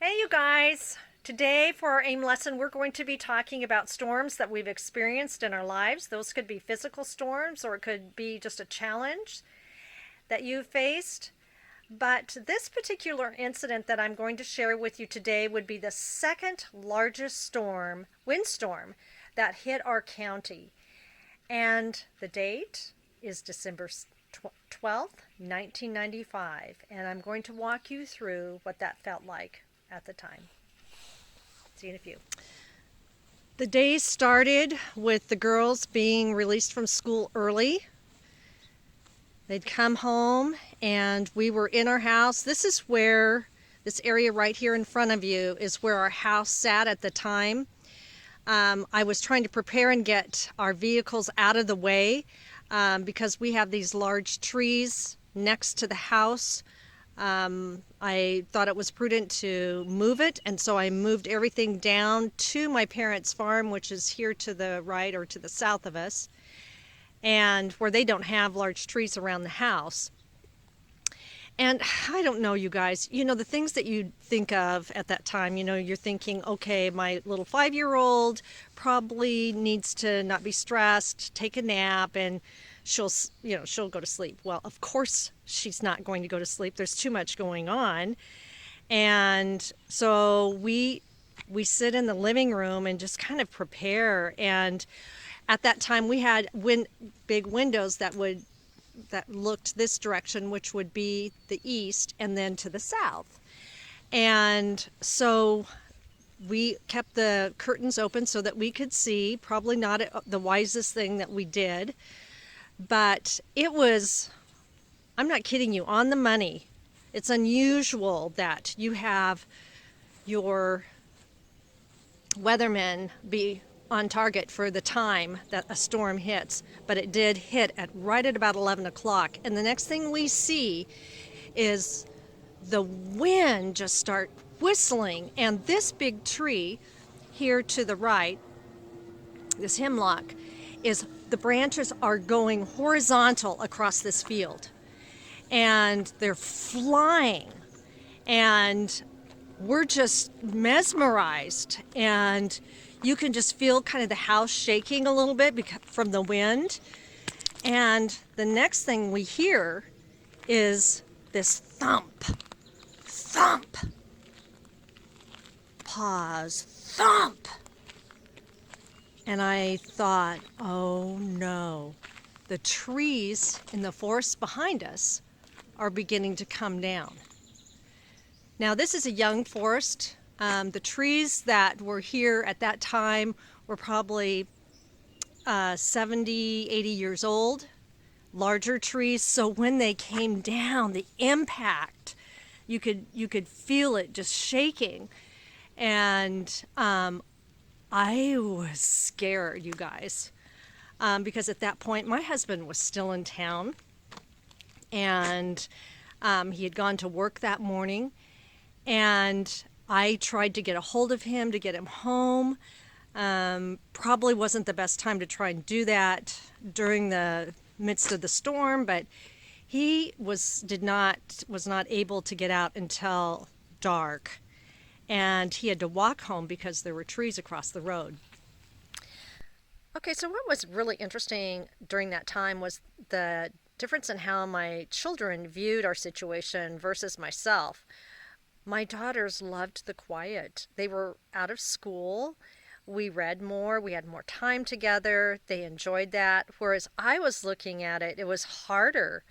Hey, you guys! Today, for our AIM lesson, we're going to be talking about storms that we've experienced in our lives. Those could be physical storms or it could be just a challenge that you faced. But this particular incident that I'm going to share with you today would be the second largest windstorm, that hit our county. And the date is December 12th, 1995. And I'm going to walk you through what that felt like at the time. See you in a few. The day started with the girls being released from school early. They'd come home and we were in our house. This area right here in front of you is where our house sat at the time. I was trying to prepare and get our vehicles out of the way because we have these large trees next to the house. I thought it was prudent to move it, and so I moved everything down to my parents' farm, which is here to the right or to the south of us, and where they don't have large trees around the house. And I don't know, you guys, the things that you think of at that time, you're thinking, okay, my little 5-year-old probably needs to not be stressed, take a nap, and she'll go to sleep. Well, of course she's not going to go to sleep. There's too much going on. And so we sit in the living room and just kind of prepare. And at that time we had big windows that looked this direction, which would be the east, and then to the south. And so we kept the curtains open so that we could see. Probably not the wisest thing that we did, but it was, I'm not kidding you, on the money. It's unusual that you have your weathermen be on target for the time that a storm hits, but it did hit right at about 11 o'clock. And the next thing we see is the wind just start whistling, and this big tree here to the right, this hemlock, the branches are going horizontal across this field, and they're flying, and we're just mesmerized, and you can just feel kind of the house shaking a little bit from the wind. And the next thing we hear is this thump, thump, pause, thump. And I thought, oh no, the trees in the forest behind us are beginning to come down. Now, this is a young forest. The trees that were here at that time were probably 70, 80 years old, larger trees. So when they came down, the impact, you could feel it just shaking. And I was scared, you guys, because at that point my husband was still in town, and he had gone to work that morning. And I tried to get a hold of him to get him home. Probably wasn't the best time to try and do that during the midst of the storm, but he was not able to get out until dark, and he had to walk home because there were trees across the road. Okay, so what was really interesting during that time was the difference in how my children viewed our situation versus myself. My daughters loved the quiet. They were out of school. We read more. We had more time together. They enjoyed that. Whereas I was looking at it, it was harder.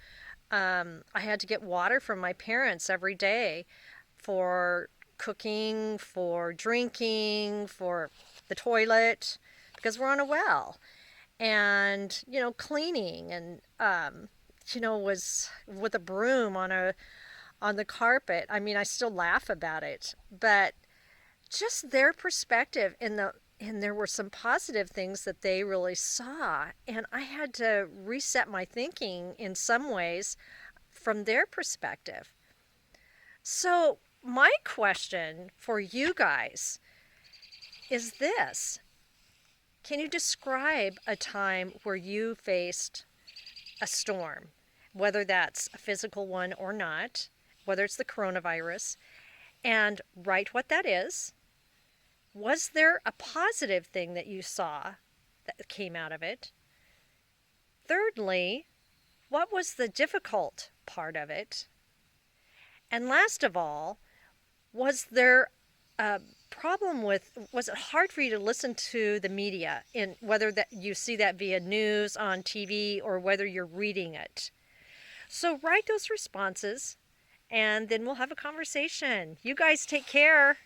I had to get water from my parents every day for cooking, for drinking, for the toilet, because we're on a well. And, cleaning and, was with a broom on the carpet. I mean, I still laugh about it, but just their perspective and there were some positive things that they really saw, and I had to reset my thinking in some ways from their perspective. So my question for you guys is this: can you describe a time where you faced a storm, whether that's a physical one or not, whether it's the coronavirus, and write what that is. Was there a positive thing that you saw that came out of it? Thirdly, what was the difficult part of it? And last of all, was there a problem with, was it hard for you to listen to the media, in whether that you see that via news, on TV, or whether you're reading it? So write those responses and then we'll have a conversation. You guys take care.